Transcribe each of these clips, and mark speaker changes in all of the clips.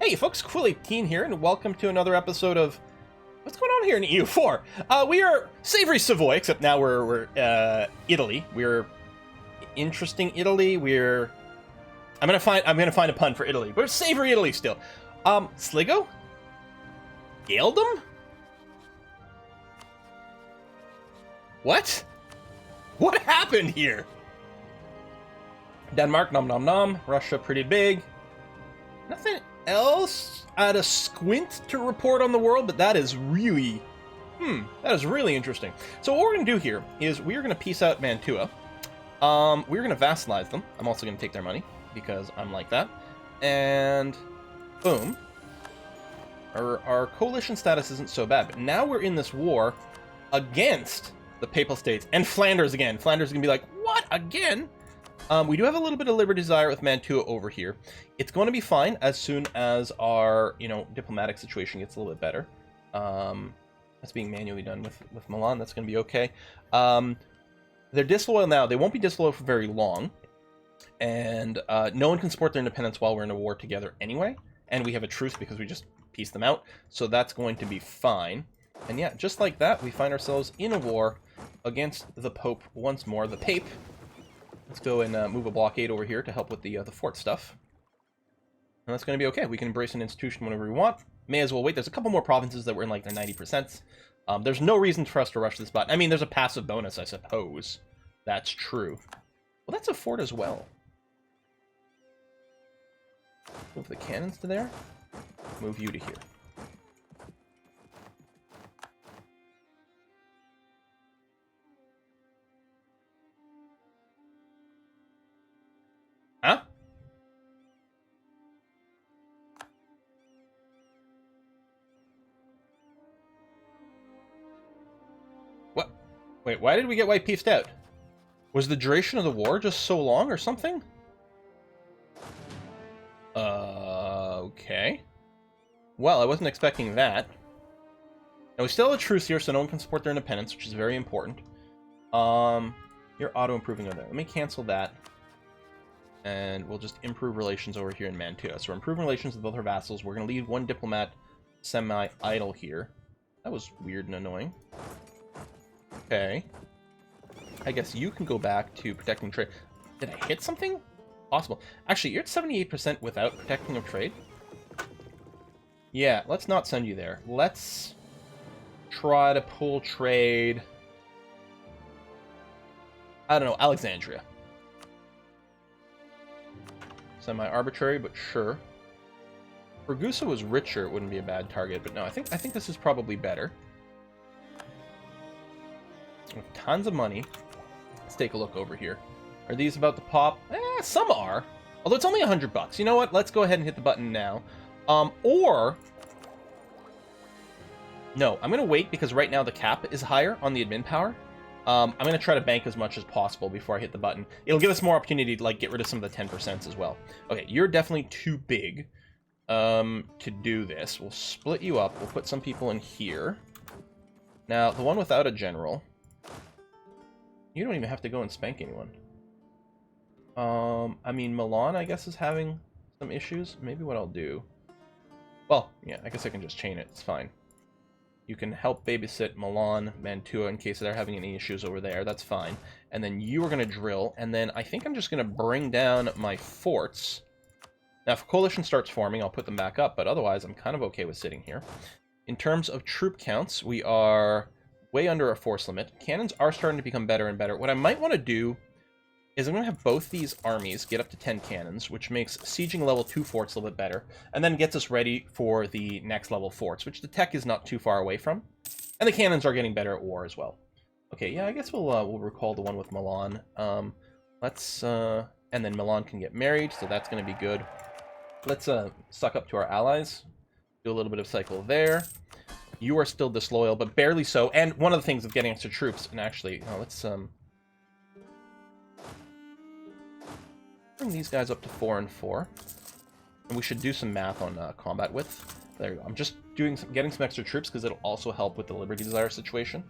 Speaker 1: Hey folks, Cool18 here, and welcome to another episode of... What's going on here in EU4? We are Savory Savoy, except now we're Italy. We're interesting Italy. I'm gonna find a pun for Italy. We're Savory Italy still. Sligo? Gaeldom? What? What happened here? Denmark, nom nom nom. Russia, pretty big. Nothing else at a squint to report on the world, but that is really, interesting. So what we're going to do here is we're going to peace out Mantua. We're going to vassalize them. I'm also going to take their money, because I'm like that. And, boom. Our coalition status isn't so bad, but now we're in this war against the Papal States, and Flanders again. Flanders is going to be like, what, again? We do have a little bit of liberty desire with Mantua over here. It's going to be fine as soon as our, diplomatic situation gets a little bit better. That's being manually done with Milan. That's going to be okay. They're disloyal now. They won't be disloyal for very long. And no one can support their independence while we're in a war together anyway. And we have a truce because we just pieced them out. So that's going to be fine. And yeah, just like that, we find ourselves in a war against the Pope once more. The Pape. Let's go and move a blockade over here to help with the fort stuff. And that's going to be okay. We can embrace an institution whenever we want. May as well wait. There's a couple more provinces that were in like their 90%. There's no reason for us to rush this button. I mean, there's a passive bonus, I suppose. That's true. Well, that's a fort as well. Move the cannons to there. Move you to here. Huh? What? Wait, why did we get white pieced out? Was the duration of the war just so long or something? Okay. Well, I wasn't expecting that. Now, we still have a truce here, so no one can support their independence, which is very important. You're auto-improving over there. Let me cancel that. And we'll just improve relations over here in Mantua. So we're improving relations with both our vassals. We're going to leave one diplomat semi-idle here. That was weird and annoying. Okay. I guess you can go back to protecting trade. Did I hit something? Possible. Actually, you're at 78% without protecting of trade. Yeah, let's not send you there. Let's try to pull trade. I don't know, Alexandria. Semi-arbitrary, but sure. If Ragusa was richer, it wouldn't be a bad target, but no, I think this is probably better. With tons of money. Let's take a look over here. Are these about to pop? Some are. Although it's only $100. You know what? Let's go ahead and hit the button now. Or... No, I'm going to wait because right now the cap is higher on the admin power. I'm going to try to bank as much as possible before I hit the button. It'll give us more opportunity to, like, get rid of some of the 10% as well. Okay, you're definitely too big to do this. We'll split you up. We'll put some people in here. Now, the one without a general. You don't even have to go and spank anyone. I mean, Milan, I guess, is having some issues. Maybe what I'll do... Well, yeah, I guess I can just chain it. It's fine. You can help babysit Milan, Mantua, in case they're having any issues over there. That's fine. And then you are going to drill. And then I think I'm just going to bring down my forts. Now, if a coalition starts forming, I'll put them back up. But otherwise, I'm kind of okay with sitting here. In terms of troop counts, we are way under our force limit. Cannons are starting to become better and better. What I might want to do is I'm going to have both these armies get up to 10 cannons, which makes sieging level 2 forts a little bit better, and then gets us ready for the next level forts, which the tech is not too far away from. And the cannons are getting better at war as well. Okay, yeah, I guess we'll recall the one with Milan. And then Milan can get married, so that's going to be good. Let's suck up to our allies. Do a little bit of cycle there. You are still disloyal, but barely so. And one of the things of getting extra troops, and actually, let's bring these guys up to 4 and 4. And we should do some math on combat width. There you go. I'm just getting some extra troops because it'll also help with the Liberty Desire situation.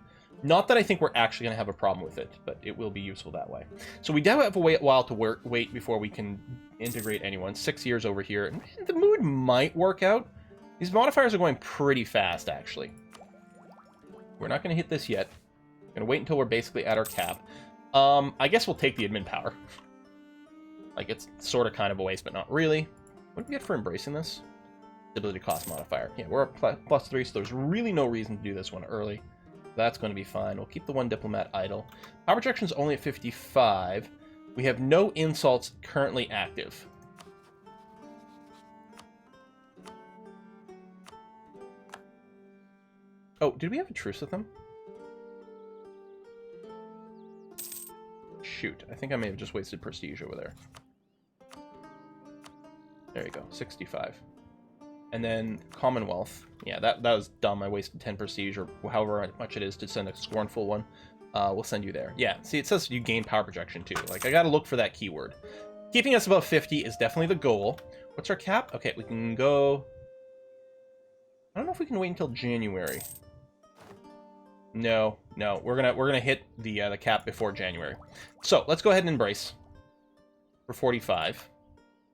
Speaker 1: Not that I think we're actually going to have a problem with it, but it will be useful that way. So we do have a while to wait before we can integrate anyone. 6 years over here. And the mood might work out. These modifiers are going pretty fast, actually. We're not going to hit this yet. We're going to wait until we're basically at our cap. I guess we'll take the admin power. Like, it's sort of kind of a waste, but not really. What do we get for embracing this? Ability cost modifier. Yeah, we're at +3, so there's really no reason to do this one early. That's going to be fine. We'll keep the one diplomat idle. Power projection is only at 55. We have no insults currently active. Oh, did we have a truce with them? Shoot, I think I may have just wasted prestige over there. There you go, 65. And then Commonwealth. Yeah, that was dumb. I wasted 10 prestige, or however much it is to send a scornful one. We'll send you there. Yeah, see, it says you gain power projection, too. Like, I gotta look for that keyword. Keeping us above 50 is definitely the goal. What's our cap? Okay, we can go... I don't know if we can wait until January. No, we're gonna hit the cap before January. So, let's go ahead and embrace. For 45.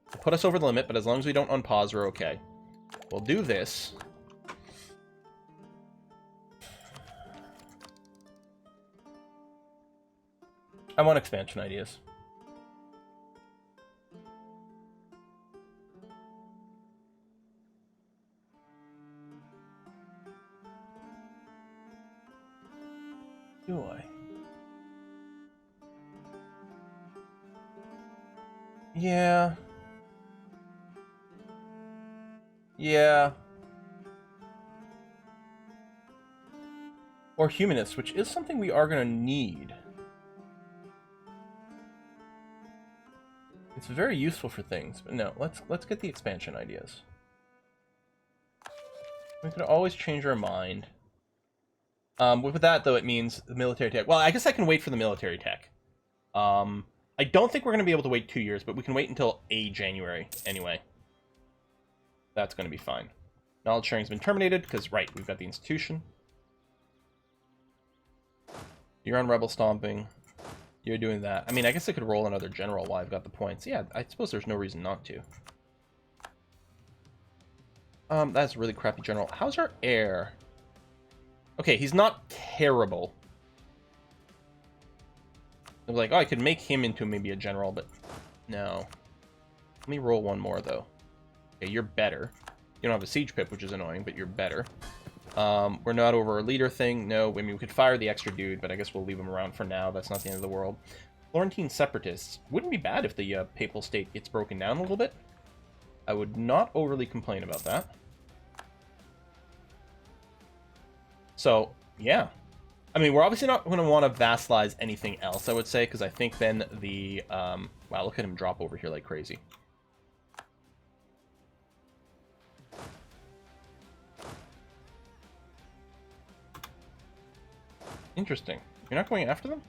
Speaker 1: It'll put us over the limit, but as long as we don't unpause, we're okay. We'll do this. I want expansion ideas. Do I? Yeah. Yeah. Or humanists, which is something we are going to need. It's very useful for things, but no, let's get the expansion ideas. We could always change our mind. With that, though, it means the military tech. Well, I guess I can wait for the military tech. I don't think we're going to be able to wait 2 years, but we can wait until January anyway. That's going to be fine. Knowledge sharing has been terminated because, right, we've got the institution. You're on rebel stomping. You're doing that. I mean, I guess I could roll another general while I've got the points. Yeah, I suppose there's no reason not to. That's a really crappy general. How's our heir? Okay, he's not terrible. I was like, oh, I could make him into maybe a general, but no. Let me roll one more, though. Okay, you're better. You don't have a siege pip, which is annoying, but you're better. We're not over a leader thing. No, I mean, we could fire the extra dude, but I guess we'll leave him around for now. That's not the end of the world. Florentine separatists. Wouldn't be bad if the papal state gets broken down a little bit. I would not overly complain about that. So, yeah. I mean, we're obviously not going to want to vassalize anything else, I would say, because I think then the... wow, look at him drop over here like crazy. Interesting. You're not going after them?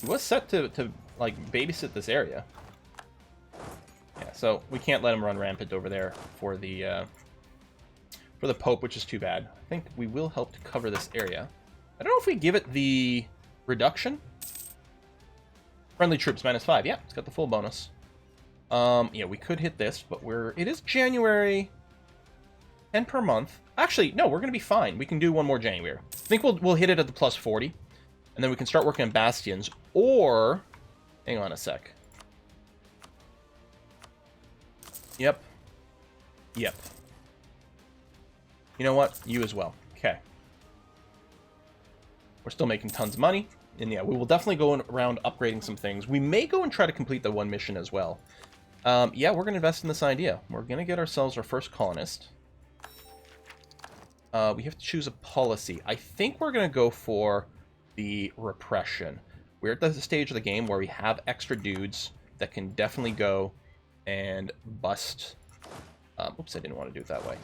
Speaker 1: He was set to like, babysit this area. Yeah, so we can't let him run rampant over there for the Pope, which is too bad. I think we will help to cover this area. I don't know if we give it the reduction. Friendly troops, -5. Yeah, it's got the full bonus. Yeah, we could hit this, but it is January. 10 per month. Actually, no, we're going to be fine. We can do one more January. I think we'll hit it at the +40. And then we can start working on bastions. Or... hang on a sec. Yep. Yep. You know what? You as well. Okay. We're still making tons of money. And yeah, we will definitely go around upgrading some things. We may go and try to complete the one mission as well. Yeah, we're going to invest in this idea. We're going to get ourselves our first colonist. We have to choose a policy. I think we're going to go for the repression. We're at the stage of the game where we have extra dudes that can definitely go and bust... oops, I didn't want to do it that way.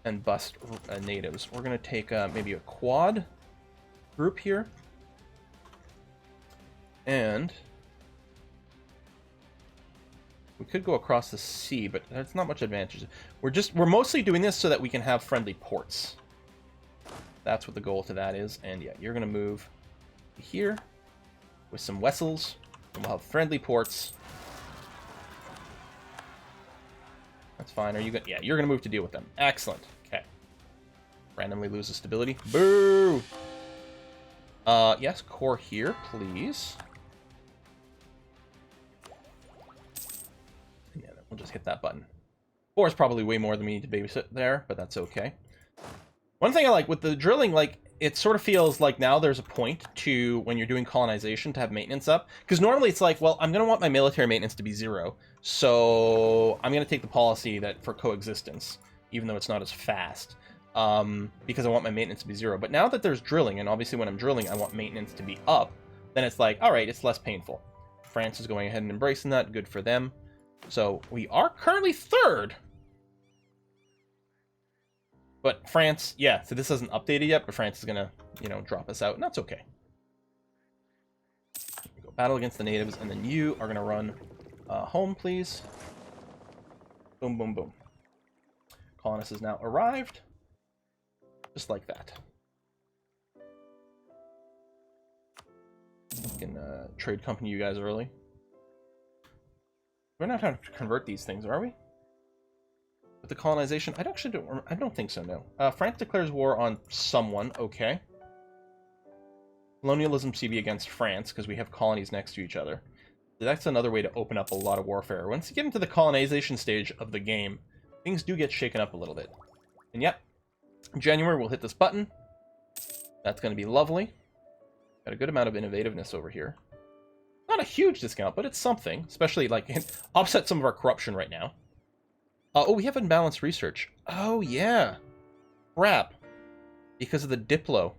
Speaker 1: And bust natives. We're going to take maybe a quad group here. And... we could go across the sea, but that's not much advantage. We're mostly doing this so that we can have friendly ports. That's what the goal to that is. And yeah, you're going to move here with some vessels, and we'll have friendly ports. That's fine. Are you good? Yeah, you're going to move to deal with them. Excellent. Okay. Randomly loses stability. Boo! Yes, core here, please. Yeah, we'll just hit that button. 4 is probably way more than we need to babysit there, but that's okay. One thing I like with the drilling, like, it sort of feels like now there's a point to, when you're doing colonization, to have maintenance up. Because normally it's like, well, I'm going to want my military maintenance to be 0. So I'm going to take the policy that for coexistence, even though it's not as fast. Because I want my maintenance to be 0. But now that there's drilling, and obviously when I'm drilling, I want maintenance to be up, then it's like, all right, it's less painful. France is going ahead and embracing that. Good for them. So we are currently 3rd. But France, yeah, so this isn't updated yet, but France is going to, you know, drop us out, and that's okay. Go battle against the natives, and then you are going to run home, please. Boom, boom, boom. Colonist has now arrived. Just like that. We can trade company you guys early. We're not trying to convert these things, are we? With the colonization? I don't think so, no. France declares war on someone, okay. Colonialism CB against France, because we have colonies next to each other. That's another way to open up a lot of warfare. Once you get into the colonization stage of the game, things do get shaken up a little bit. And yep, in January we'll hit this button. That's going to be lovely. Got a good amount of innovativeness over here. Not a huge discount, but it's something. Especially, like, offset some of our corruption right now. Oh, we have unbalanced research. Oh, yeah. Crap. Because of the Diplo.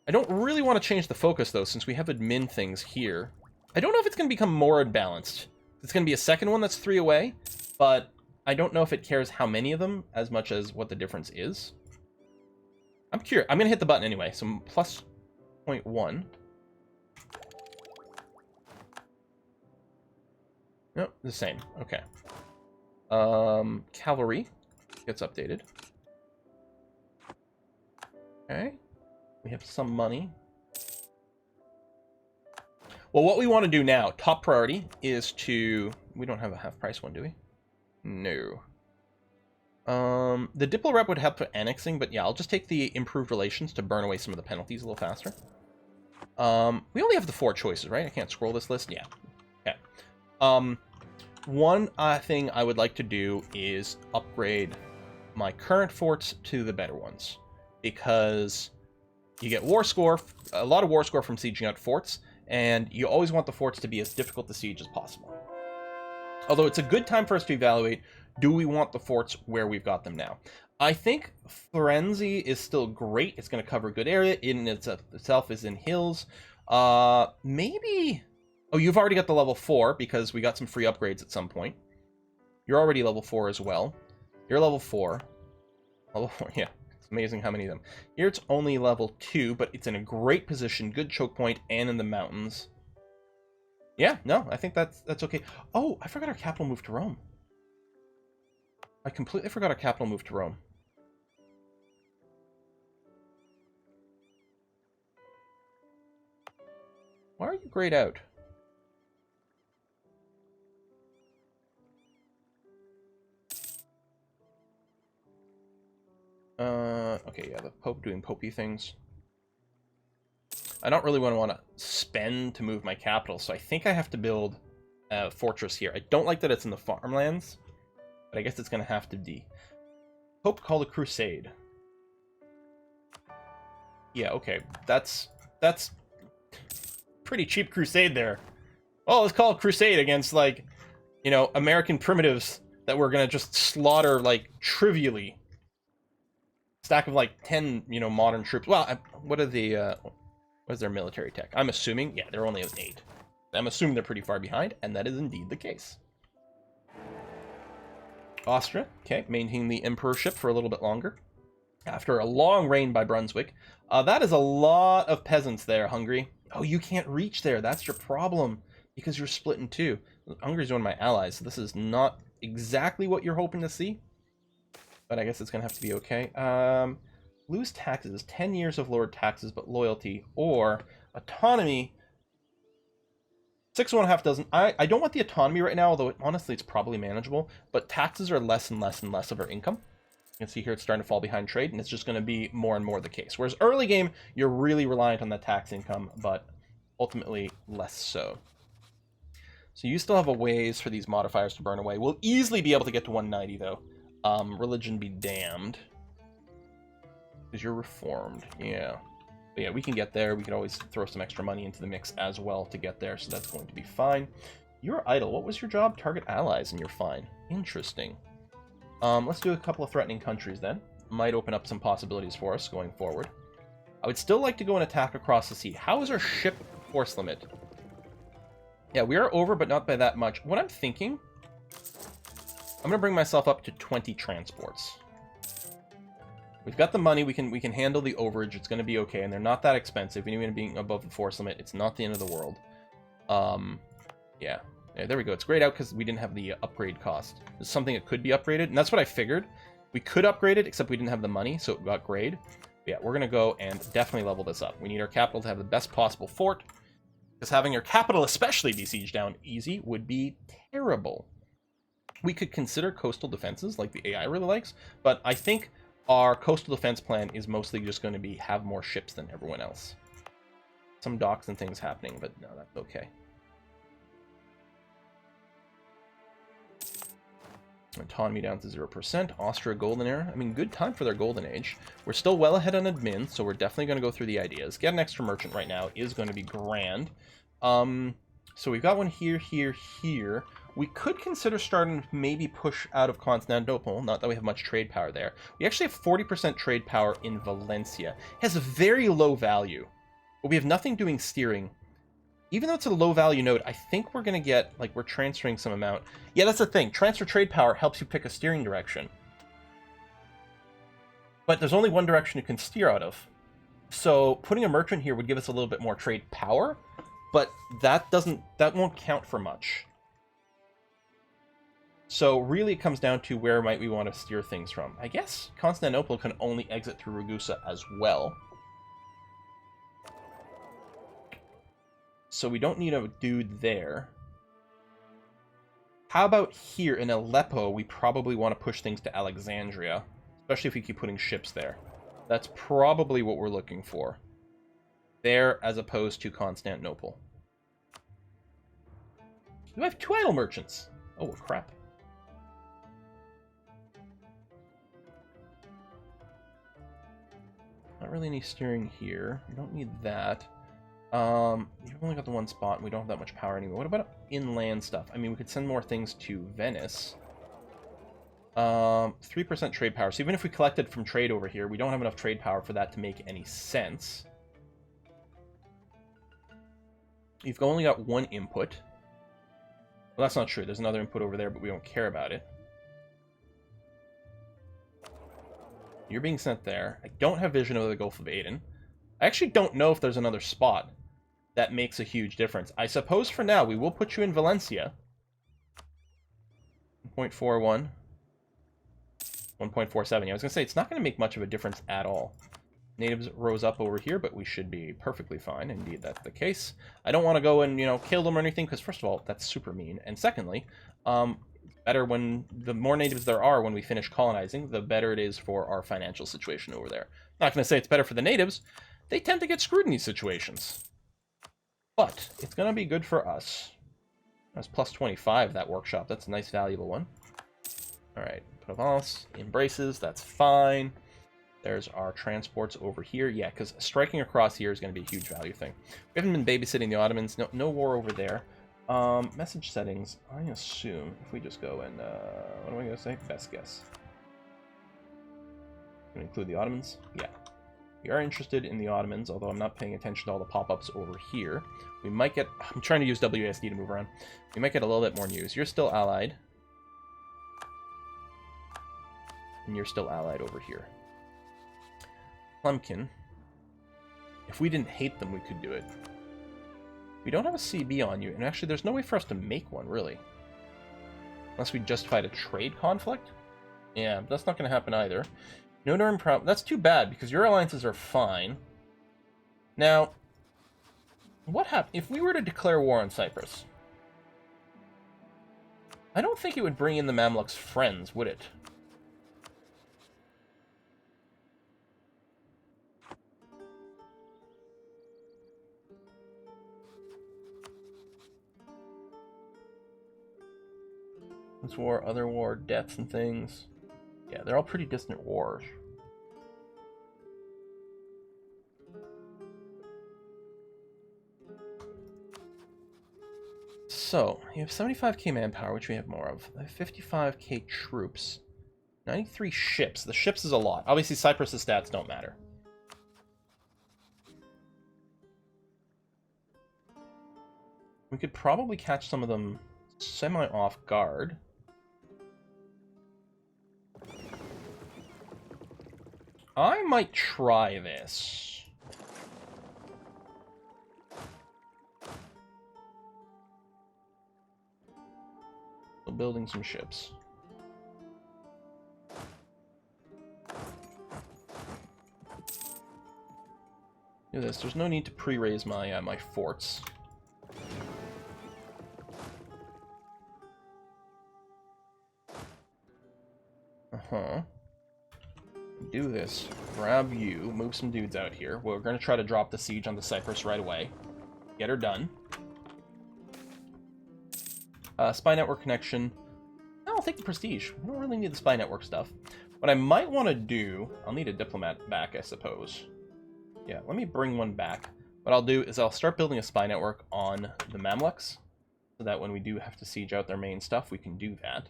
Speaker 1: I don't really want to change the focus, though, since we have admin things here. I don't know if it's going to become more unbalanced. It's going to be a second one that's 3 away, but I don't know if it cares how many of them as much as what the difference is. I'm curious. I'm going to hit the button anyway, so plus 0.1. Nope, the same. Okay. Cavalry gets updated. Okay. We have some money. Well, what we want to do now, top priority, is to... We don't have a half-price one, do we? No. The Diplo rep would help for annexing, but yeah, I'll just take the improved relations to burn away some of the penalties a little faster. We only have the 4 choices, right? I can't scroll this list? Yeah. Okay. One thing I would like to do is upgrade my current forts to the better ones. Because you get war score, a lot of war score from sieging out forts, and you always want the forts to be as difficult to siege as possible. Although it's a good time for us to evaluate, do we want the forts where we've got them now? I think Firenze is still great. It's going to cover a good area. In itself is in hills. Maybe... Oh, you've already got the level 4 because we got some free upgrades at some point. You're already level 4 as well. You're level 4. Level 4, yeah. It's amazing how many of them. Here it's only level 2, but it's in a great position, good choke point, and in the mountains. Yeah, no, I think that's okay. Oh, I forgot our capital moved to Rome. I completely forgot our capital moved to Rome. Why are you grayed out? Okay, yeah, the Pope doing popey things. I don't really want to spend to move my capital, so I think I have to build a fortress here. I don't like that it's in the farmlands, but I guess it's going to have to be. Pope called a crusade. Yeah, okay, that's pretty cheap crusade there. Oh, let's call a crusade against, like, you know, American primitives that we're going to just slaughter, like, trivially. Stack of, like, 10, you know, modern troops. Well, what are the, what is their military tech? I'm assuming, yeah, they're only at 8. I'm assuming they're pretty far behind, and that is indeed the case. Austria, okay, maintaining the emperorship for a little bit longer. After a long reign by Brunswick. That is a lot of peasants there, Hungary. Oh, you can't reach there. That's your problem, because you're split in 2. Hungary's one of my allies, so this is not exactly what you're hoping to see. But I guess it's going to have to be okay. Lose taxes, 10 years of lowered taxes but loyalty, or autonomy. 6.5 doesn't. I don't want the autonomy right now, although honestly it's probably manageable, but taxes are less and less and less of our income. You can see here it's starting to fall behind trade, and it's just going to be more and more the case. Whereas early game, you're really reliant on that tax income, but ultimately less so. So you still have a ways for these modifiers to burn away. We'll easily be able to get to 190, though. Religion be damned. Because you're reformed, yeah. But yeah, we can get there. We can always throw some extra money into the mix as well to get there, so that's going to be fine. You're idle. What was your job? Target allies, and you're fine. Interesting. Let's do a couple of threatening countries then. Might open up some possibilities for us going forward. I would still like to go and attack across the sea. How is our ship force limit? Yeah, we are over, but not by that much. What I'm thinking, I'm going to bring myself up to 20 transports. We've got the money. We can handle the overage. It's going to be okay, and they're not that expensive. Even being above the force limit, it's not the end of the world. Yeah, there we go. It's grayed out because we didn't have the upgrade cost. It's something that could be upgraded, and that's what I figured. We could upgrade it, except we didn't have the money, so it got grayed. But yeah, we're going to go and definitely level this up. We need our capital to have the best possible fort, because having your capital especially be sieged down easy would be terrible. We could consider coastal defenses, like the AI really likes, but I think our coastal defense plan is mostly just going to be have more ships than everyone else. Some docks and things happening, but no, that's okay. Autonomy down to 0%. Austria Golden Era. I mean, good time for their Golden Age. We're still well ahead on admin, so we're definitely going to go through the ideas. Get an extra merchant right now is going to be grand. So we've got one here, here, here. We could consider starting to maybe push out of Constantinople, not that we have much trade power there. We actually have 40% trade power in Valencia. It has a very low value, but we have nothing doing steering. Even though it's a low value node, I think we're going to get, like, we're transferring some amount. Yeah, that's the thing. Transfer trade power helps you pick a steering direction. But there's only one direction you can steer out of. So putting a merchant here would give us a little bit more trade power, but that won't count for much. So really it comes down to where might we want to steer things from. I guess Constantinople can only exit through Ragusa as well. So we don't need a dude there. How about here in Aleppo, we probably want to push things to Alexandria, especially if we keep putting ships there. That's probably what we're looking for. There as opposed to Constantinople. We have 2 idle merchants. Oh, crap. Not really any steering here. We don't need that. You've only got the one spot, and we don't have that much power anyway. What about inland stuff? I mean, we could send more things to Venice. 3% trade power. So even if we collected from trade over here, we don't have enough trade power for that to make any sense. You've only got one input. Well, that's not true. There's another input over there, but we don't care about it. You're being sent there. I don't have vision of the Gulf of Aden. I actually don't know if there's another spot that makes a huge difference. I suppose for now we will put you in Valencia. 1.41. 1.47. Yeah, I was going to say, it's not going to make much of a difference at all. Natives rose up over here, but we should be perfectly fine. Indeed, that's the case. I don't want to go and, kill them or anything, because first of all, that's super mean. And secondly, better when the more natives there are when we finish colonizing, the better it is for our financial situation over there. I'm not going to say it's better for the natives. They tend to get screwed in these situations. But it's going to be good for us. That's plus 25, that workshop. That's a nice, valuable one. All right. Provence, embraces, that's fine. There's our transports over here. Yeah, because striking across here is going to be a huge value thing. We haven't been babysitting the Ottomans. No war over there. Message settings, I assume, if we just go and, what am I going to say? Best guess. Going to include the Ottomans? Yeah. We are interested in the Ottomans, although I'm not paying attention to all the pop-ups over here. We might get... I'm trying to use WASD to move around. We might get a little bit more news. You're still allied. And you're still allied over here. Plumpkin. If we didn't hate them, we could do it. We don't have a CB on you, and actually there's no way for us to make one, really. Unless we justified a trade conflict? Yeah, that's not going to happen either. No Northern problem. That's too bad, because your alliances are fine. Now, what happens if we were to declare war on Cyprus? I don't think it would bring in the Mamluks' friends, would it? This war, other war, debts and things. Yeah, they're all pretty distant wars. So, you have 75k manpower, which we have more of. I have 55k troops. 93 ships. The ships is a lot. Obviously, Cyprus' stats don't matter. We could probably catch some of them semi-off guard. I might try this. So building some ships. Do this. There's no need to pre-raise my my forts. Do this. Grab you. Move some dudes out here. We're going to try to drop the siege on the Cyprus right away. Get her done. Spy network connection. I'll take the prestige. We don't really need the spy network stuff. What I might want to do... I'll need a diplomat back, I suppose. Yeah, let me bring one back. What I'll do is I'll start building a spy network on the Mamluks, so that when we do have to siege out their main stuff, we can do that.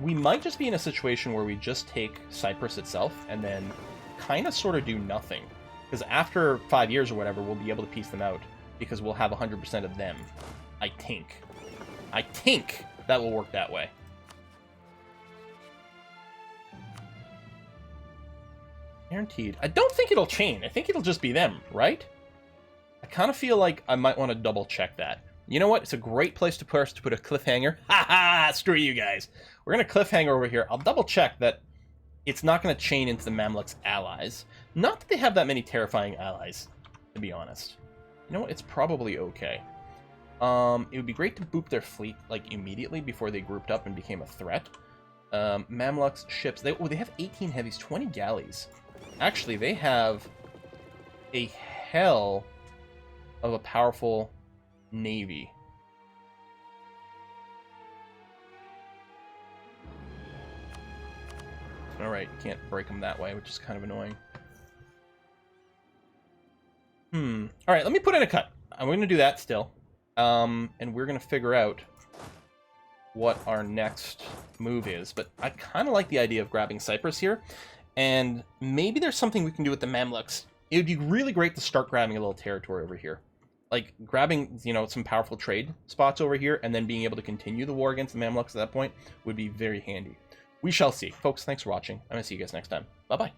Speaker 1: We might just be in a situation where we just take Cyprus itself and then kind of sort of do nothing. Because after 5 years or whatever, we'll be able to piece them out because we'll have 100% of them. I think that will work that way. Guaranteed. I don't think it'll chain. I think it'll just be them, right? I kind of feel like I might want to double check that. You know what? It's a great place to put a cliffhanger. Ha ha! Screw you guys. We're going to cliffhanger over here. I'll double check that it's not going to chain into the Mamluks' allies. Not that they have that many terrifying allies, to be honest. You know what? It's probably okay. It would be great to boop their fleet, like, immediately before they grouped up and became a threat. Mamluks' ships. They have 18 heavies, 20 galleys. Actually, they have a hell of a powerful navy. Alright, can't break them that way, which is kind of annoying. Alright, let me put in a cut. I'm going to do that still. And we're going to figure out what our next move is. But I kind of like the idea of grabbing Cyprus here. And maybe there's something we can do with the Mamluks. It would be really great to start grabbing a little territory over here. Like, grabbing, you know, some powerful trade spots over here, and then being able to continue the war against the Mamluks at that point would be very handy. We shall see. Folks, thanks for watching. I'm going to see you guys next time. Bye-bye.